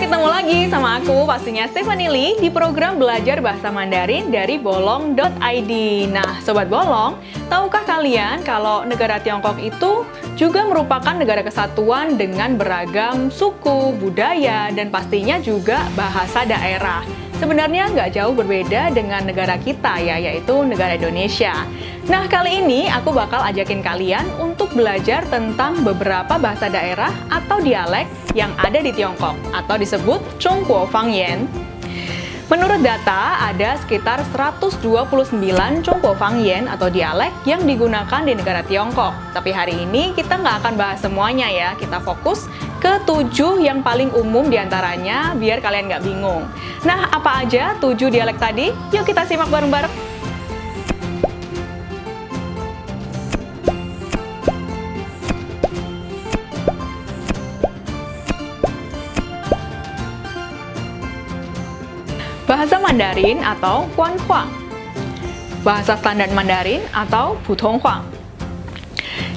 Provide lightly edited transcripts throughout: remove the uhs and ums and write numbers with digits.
ketemu lagi sama aku, pastinya Stephanie Lee, di program belajar bahasa Mandarin dari bolong.id. Nah, Sobat Bolong, tahukah kalian kalau negara Tiongkok itu juga merupakan negara kesatuan dengan beragam suku, budaya, dan pastinya juga bahasa daerah. Sebenarnya nggak jauh berbeda dengan negara kita ya, yaitu negara Indonesia. Nah, kali ini aku bakal ajakin kalian untuk belajar tentang beberapa bahasa daerah atau dialek yang ada di Tiongkok, atau disebut Zhongguo Fangyan. Menurut data, ada sekitar 129 Zhongguo Fangyan atau dialek yang digunakan di negara Tiongkok. Tapi hari ini kita nggak akan bahas semuanya ya, kita fokus ke 7 yang paling umum diantaranya biar kalian nggak bingung. Nah, apa aja 7 dialek tadi? Yuk kita simak bareng-bareng. Bahasa Mandarin atau Guanhua, bahasa standar Mandarin atau Putonghua.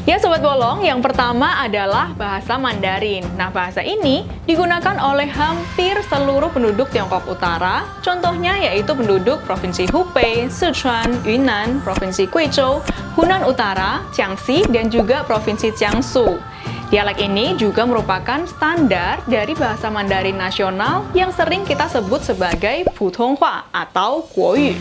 Ya Sobat Bolong, yang pertama adalah bahasa Mandarin. Nah, bahasa ini digunakan oleh hampir seluruh penduduk Tiongkok Utara. Contohnya yaitu penduduk Provinsi Hubei, Sichuan, Yunnan, Provinsi Guizhou, Hunan Utara, Jiangxi, dan juga Provinsi Jiangsu. Dialek ini juga merupakan standar dari bahasa Mandarin nasional yang sering kita sebut sebagai Putonghua atau Guoyu.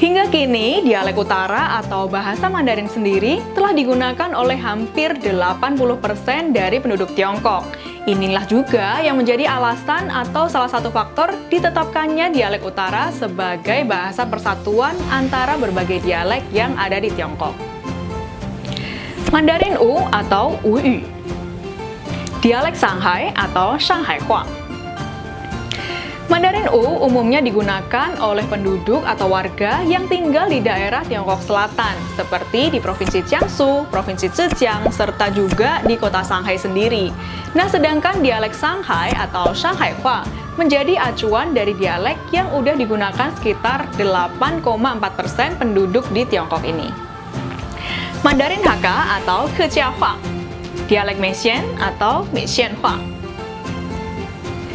Hingga kini, dialek utara atau bahasa Mandarin sendiri telah digunakan oleh hampir 80% dari penduduk Tiongkok. Inilah juga yang menjadi alasan atau salah satu faktor ditetapkannya dialek utara sebagai bahasa persatuan antara berbagai dialek yang ada di Tiongkok. Mandarin U atau Uyu, dialek Shanghai atau Shanghaihua. Mandarin U umumnya digunakan oleh penduduk atau warga yang tinggal di daerah Tiongkok Selatan, seperti di Provinsi Jiangsu, Provinsi Zhejiang, serta juga di kota Shanghai sendiri. Nah, sedangkan dialek Shanghai atau Shanghaihua menjadi acuan dari dialek yang udah digunakan sekitar 8,4% penduduk di Tiongkok ini. Mandarin Hakka atau Kejiahua, dialek Meixian atau Meixianhua.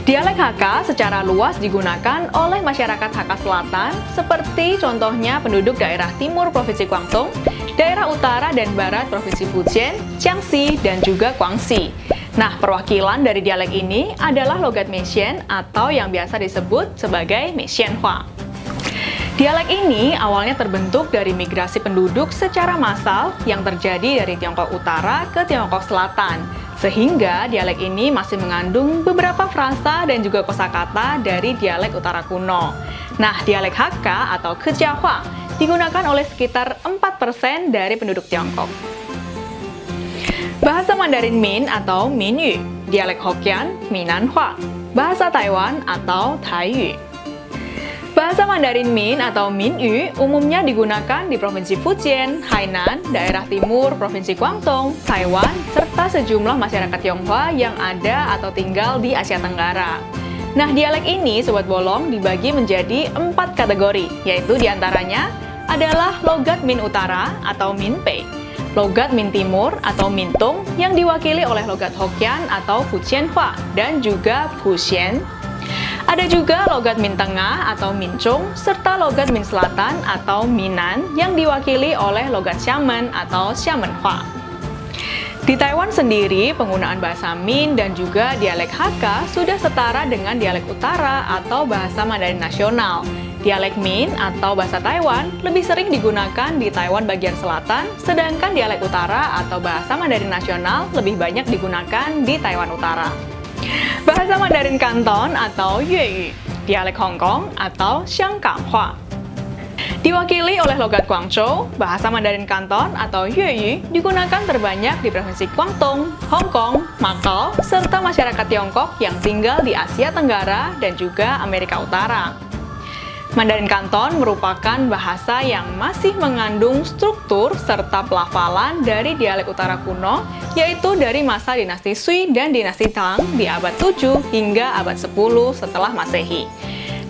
Dialek Hakka secara luas digunakan oleh masyarakat Hakka Selatan, seperti contohnya penduduk daerah timur Provinsi Guangdong, daerah utara dan barat Provinsi Fujian, Jiangxi, dan juga Guangxi. Nah, perwakilan dari dialek ini adalah logat Meixian atau yang biasa disebut sebagai Meixianhua. Dialek ini awalnya terbentuk dari migrasi penduduk secara massal yang terjadi dari Tiongkok Utara ke Tiongkok Selatan, sehingga dialek ini masih mengandung beberapa frasa dan juga kosakata dari dialek utara kuno. Nah, dialek Hakka atau Kejiahua digunakan oleh sekitar 4% dari penduduk Tiongkok. Bahasa Mandarin Min atau Minyu, dialek Hokkien, Minanhua, bahasa Taiwan atau Taiyu. Bahasa Mandarin Min atau Minyu umumnya digunakan di Provinsi Fujian, Hainan, daerah timur Provinsi Guangdong, Taiwan, serta sejumlah masyarakat Tionghoa yang ada atau tinggal di Asia Tenggara. Nah, dialek ini, Sobat Bolong, dibagi menjadi 4 kategori, yaitu diantaranya adalah logat Min Utara atau Minpei, logat Min Timur atau Mintung yang diwakili oleh logat Hokkien atau Fujianhua, dan juga Fuxian. Ada juga logat Min Tengah atau Minchong, serta logat Min Selatan atau Minan yang diwakili oleh logat Xiamen atau Xiamenhua. Di Taiwan sendiri, penggunaan bahasa Min dan juga dialek Hakka sudah setara dengan dialek utara atau bahasa Mandarin nasional. Dialek Min atau bahasa Taiwan lebih sering digunakan di Taiwan bagian selatan, sedangkan dialek utara atau bahasa Mandarin nasional lebih banyak digunakan di Taiwan Utara. Bahasa Mandarin Kanton atau Yue, dialek Hong Kong atau Xiangganghua. Diwakili oleh logat Guangzhou, bahasa Mandarin Kanton atau Yue digunakan terbanyak di Provinsi Guangdong, Hong Kong, Macau, serta masyarakat Tiongkok yang tinggal di Asia Tenggara dan juga Amerika Utara. Mandarin Kanton merupakan bahasa yang masih mengandung struktur serta pelafalan dari dialek utara kuno, yaitu dari masa dinasti Sui dan dinasti Tang di abad 7 hingga abad 10 setelah Masehi.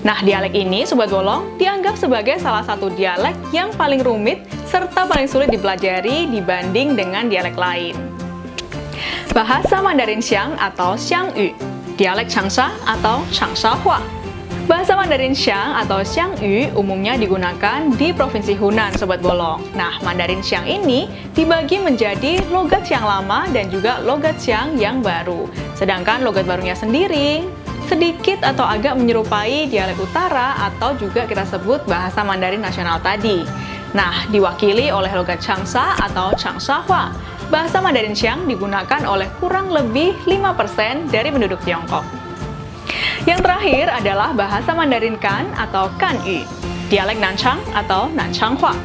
Nah, dialek ini, Sobat Bolong, dianggap sebagai salah satu dialek yang paling rumit serta paling sulit dipelajari dibanding dengan dialek lain. Bahasa Mandarin Xiang atau Xiangyu, dialek Changsha atau Changsha Hua. Bahasa Mandarin Xiang atau Xiangyu umumnya digunakan di Provinsi Hunan, Sobat Bolong. Nah, Mandarin Xiang ini dibagi menjadi logat Xiang lama dan juga logat Xiang yang baru. Sedangkan logat barunya sendiri sedikit atau agak menyerupai dialek utara atau juga kita sebut bahasa Mandarin nasional tadi. Nah, diwakili oleh logat Changsha atau Changsha Hua. Bahasa Mandarin Xiang digunakan oleh kurang lebih 5% dari penduduk Tiongkok. Yang terakhir adalah bahasa Mandarin Kan atau Kanyu, dialek Nanchang atau Nanchang Hua.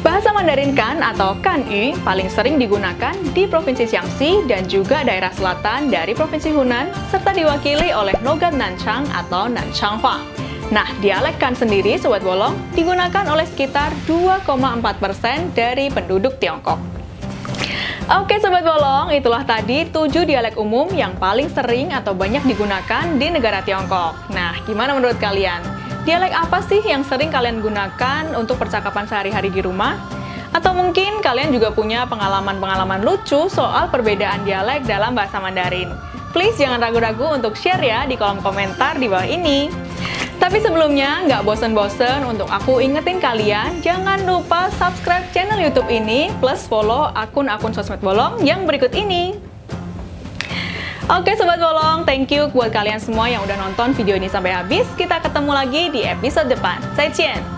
Bahasa Mandarin Kan atau Kanyu paling sering digunakan di Provinsi Jiangxi dan juga daerah selatan dari Provinsi Hunan, serta diwakili oleh logat Nanchang atau Nanchang Hua. Nah, dialek Kan sendiri, Sobat Bolong, digunakan oleh sekitar 2,4% dari penduduk Tiongkok. Oke Sobat Bolong, itulah tadi 7 dialek umum yang paling sering atau banyak digunakan di negara Tiongkok. Nah, gimana menurut kalian? Dialek apa sih yang sering kalian gunakan untuk percakapan sehari-hari di rumah? Atau mungkin kalian juga punya pengalaman-pengalaman lucu soal perbedaan dialek dalam bahasa Mandarin? Please jangan ragu-ragu untuk share ya di kolom komentar di bawah ini. Tapi sebelumnya, nggak bosen-bosen untuk aku ingetin kalian, jangan lupa subscribe channel YouTube ini, plus follow akun-akun sosmed Bolong yang berikut ini. Oke Sobat Bolong, thank you buat kalian semua yang udah nonton video ini sampai habis. Kita ketemu lagi di episode depan. 再见!